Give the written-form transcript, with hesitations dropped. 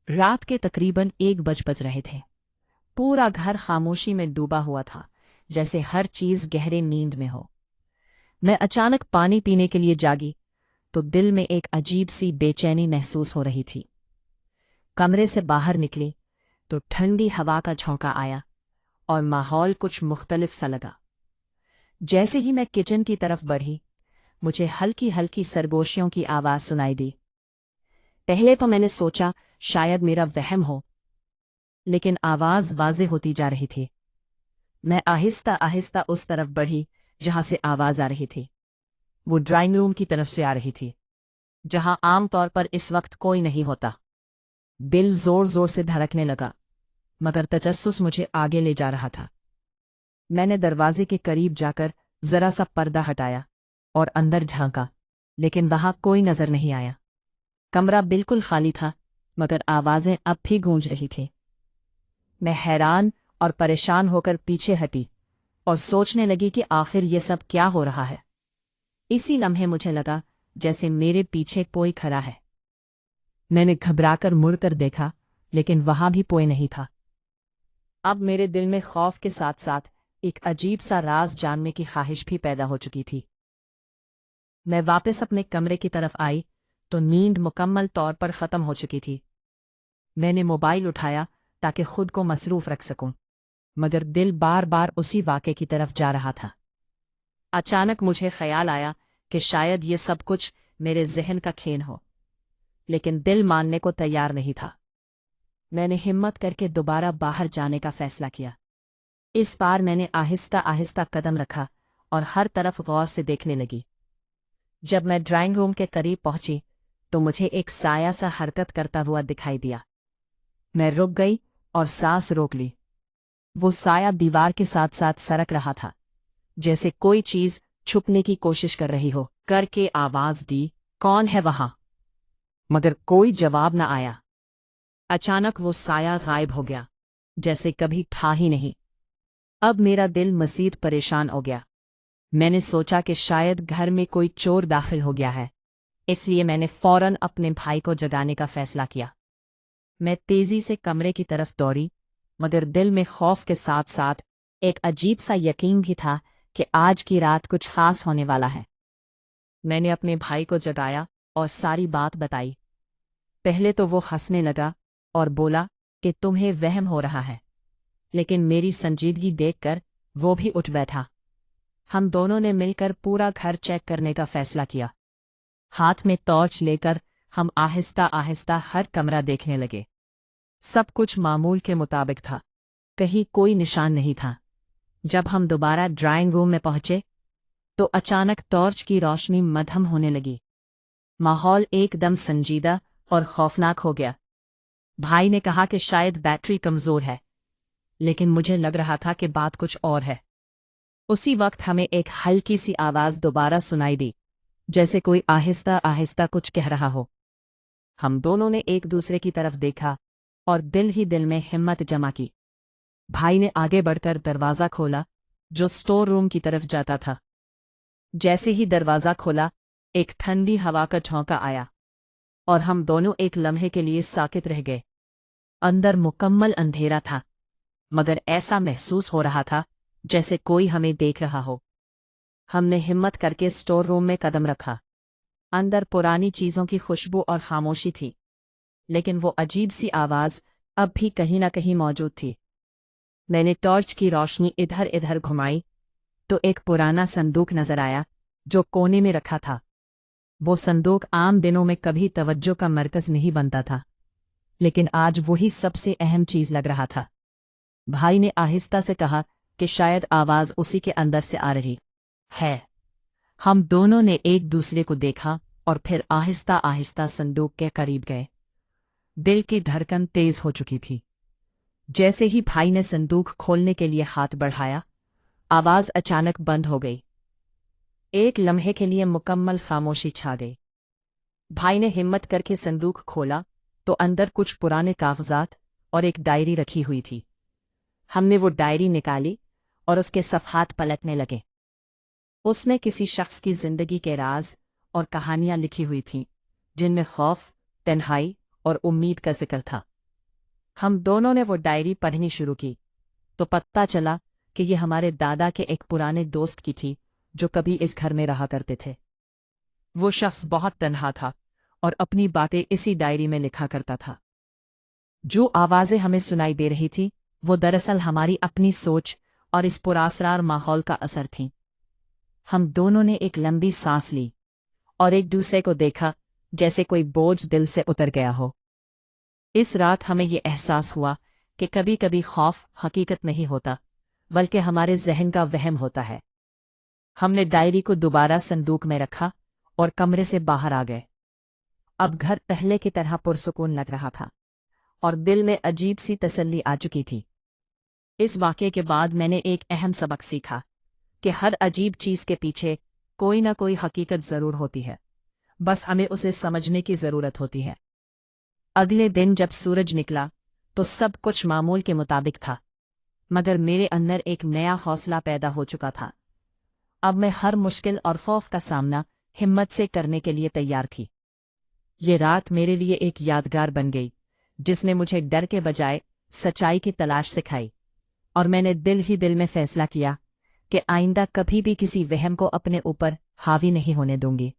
रात के तकरीबन 1 बज रहे थे। पूरा घर खामोशी में डूबा हुआ था, जैसे हर चीज गहरे नींद में हो। मैं अचानक पानी पीने के लिए जागी तो दिल में एक अजीब सी बेचैनी महसूस हो रही थी। कमरे से बाहर निकली तो ठंडी हवा का झोंका आया और माहौल कुछ मुख्तलिफ सा लगा। जैसे ही मैं किचन की तरफ बढ़ी, मुझे हल्की हल्की सरगोशियों की आवाज सुनाई दी। पहले तो मैंने सोचा शायद मेरा वहम हो, लेकिन आवाज वाज़ेह होती जा रही थी। मैं आहिस्ता आहिस्ता उस तरफ बढ़ी जहां से आवाज आ रही थी। वो ड्राइंग रूम की तरफ से आ रही थी, जहां आम तौर पर इस वक्त कोई नहीं होता। दिल जोर जोर से धड़कने लगा, मगर तजस्सुस मुझे आगे ले जा रहा था। मैंने दरवाजे के करीब जाकर जरा सा पर्दा हटाया और अंदर झांका, लेकिन वहां कोई नजर नहीं आया। कमरा बिल्कुल खाली था, मगर आवाजें अब भी गूंज रही थी। मैं हैरान और परेशान होकर पीछे हटी और सोचने लगी कि आखिर ये सब क्या हो रहा है। इसी लम्हे मुझे लगा जैसे मेरे पीछे कोई खड़ा है। मैंने घबराकर मुड़कर देखा, लेकिन वहां भी कोई नहीं था। अब मेरे दिल में खौफ के साथ साथ एक अजीब सा राज जानने की ख्वाहिश भी पैदा हो चुकी थी। मैं वापस अपने कमरे की तरफ आई तो नींद मुकम्मल तौर पर खत्म हो चुकी थी। मैंने मोबाइल उठाया ताकि खुद को मसरूफ रख सकूं, मगर दिल बार बार उसी वाक़े की तरफ जा रहा था। अचानक मुझे ख्याल आया कि शायद ये सब कुछ मेरे जहन का खेल हो, लेकिन दिल मानने को तैयार नहीं था। मैंने हिम्मत करके दोबारा बाहर जाने का फैसला किया। इस बार मैंने आहिस्ता आहिस्ता कदम रखा और हर तरफ गौर से देखने लगी। जब मैं ड्राइंग रूम के करीब पहुंची तो मुझे एक साया सा हरकत करता हुआ दिखाई दिया। मैं रुक गई और सांस रोक ली। वो साया दीवार के साथ साथ सरक रहा था, जैसे कोई चीज छुपने की कोशिश कर रही हो। करके आवाज दी, कौन है वहां? मगर कोई जवाब न आया। अचानक वो साया गायब हो गया, जैसे कभी था ही नहीं। अब मेरा दिल मजीद परेशान हो गया। मैंने सोचा कि शायद घर में कोई चोर दाखिल हो गया है, इसलिए मैंने फौरन अपने भाई को जगाने का फैसला किया। मैं तेजी से कमरे की तरफ दौड़ी, मगर दिल में खौफ के साथ साथ एक अजीब सा यकीन भी था कि आज की रात कुछ खास होने वाला है। मैंने अपने भाई को जगाया और सारी बात बताई। पहले तो वो हंसने लगा और बोला कि तुम्हें वहम हो रहा है, लेकिन मेरी संजीदगी देखकर वो भी उठ बैठा। हम दोनों ने मिलकर पूरा घर चेक करने का फैसला किया। हाथ में टॉर्च लेकर हम आहिस्ता आहिस्ता हर कमरा देखने लगे। सब कुछ मामूल के मुताबिक था, कहीं कोई निशान नहीं था। जब हम दोबारा ड्राइंग रूम में पहुंचे तो अचानक टॉर्च की रोशनी मद्धम होने लगी। माहौल एकदम संजीदा और खौफनाक हो गया। भाई ने कहा कि शायद बैटरी कमजोर है, लेकिन मुझे लग रहा था कि बात कुछ और है। उसी वक्त हमें एक हल्की सी आवाज दोबारा सुनाई दी, जैसे कोई आहिस्ता आहिस्ता कुछ कह रहा हो। हम दोनों ने एक दूसरे की तरफ देखा और दिल ही दिल में हिम्मत जमा की। भाई ने आगे बढ़कर दरवाज़ा खोला, जो स्टोर रूम की तरफ जाता था। जैसे ही दरवाज़ा खोला, एक ठंडी हवा का झोंका आया और हम दोनों एक लम्हे के लिए साकित रह गए। अंदर मुकम्मल अंधेरा था, मगर ऐसा महसूस हो रहा था जैसे कोई हमें देख रहा हो। हमने हिम्मत करके स्टोर रूम में कदम रखा। अंदर पुरानी चीज़ों की खुशबू और खामोशी थी, लेकिन वो अजीब सी आवाज़ अब भी कहीं न कहीं मौजूद थी। मैंने टॉर्च की रोशनी इधर इधर घुमाई तो एक पुराना संदूक नजर आया, जो कोने में रखा था। वो संदूक आम दिनों में कभी तवज्जो का मरकज नहीं बनता था, लेकिन आज वही सबसे अहम चीज लग रहा था। भाई ने आहिस्ता से कहा कि शायद आवाज उसी के अंदर से आ रही है। हम दोनों ने एक दूसरे को देखा और फिर आहिस्ता आहिस्ता संदूक के करीब गए। दिल की धड़कन तेज हो चुकी थी। जैसे ही भाई ने संदूक खोलने के लिए हाथ बढ़ाया, आवाज अचानक बंद हो गई। एक लम्हे के लिए मुकम्मल खामोशी छा गई। भाई ने हिम्मत करके संदूक खोला तो अंदर कुछ पुराने कागजात और एक डायरी रखी हुई थी। हमने वो डायरी निकाली और उसके सफ़हात पलटने लगे। उसमें किसी शख्स की जिंदगी के राज और कहानियां लिखी हुई थीं, जिनमें खौफ, तन्हाई और उम्मीद का जिक्र था। हम दोनों ने वो डायरी पढ़नी शुरू की तो पता चला कि ये हमारे दादा के एक पुराने दोस्त की थी जो कभी इस घर में रहा करते थे। वो शख्स बहुत तन्हा था और अपनी बातें इसी डायरी में लिखा करता था। जो आवाज़ें हमें सुनाई दे रही थी वो दरअसल हमारी अपनी सोच और इस पुरासरार माहौल का असर थीं। हम दोनों ने एक लंबी सांस ली और एक दूसरे को देखा जैसे कोई बोझ दिल से उतर गया हो। इस रात हमें ये एहसास हुआ कि कभी कभी खौफ हकीकत नहीं होता बल्कि हमारे जहन का वहम होता है। हमने डायरी को दोबारा संदूक में रखा और कमरे से बाहर आ गए। अब घर पहले की तरह पुरसुकून लग रहा था और दिल में अजीब सी तसल्ली आ चुकी थी। इस वाक़ये के बाद मैंने एक अहम सबक सीखा कि हर अजीब चीज़ के पीछे कोई ना कोई हकीकत ज़रूर होती है, बस हमें उसे समझने की ज़रूरत होती है। अगले दिन जब सूरज निकला तो सब कुछ मामूल के मुताबिक था, मगर मेरे अंदर एक नया हौसला पैदा हो चुका था। अब मैं हर मुश्किल और खौफ का सामना हिम्मत से करने के लिए तैयार थी। ये रात मेरे लिए एक यादगार बन गई जिसने मुझे डर के बजाय सच्चाई की तलाश सिखाई, और मैंने दिल ही दिल में फैसला किया कि आइंदा कभी भी किसी वहम को अपने ऊपर हावी नहीं होने दूंगी।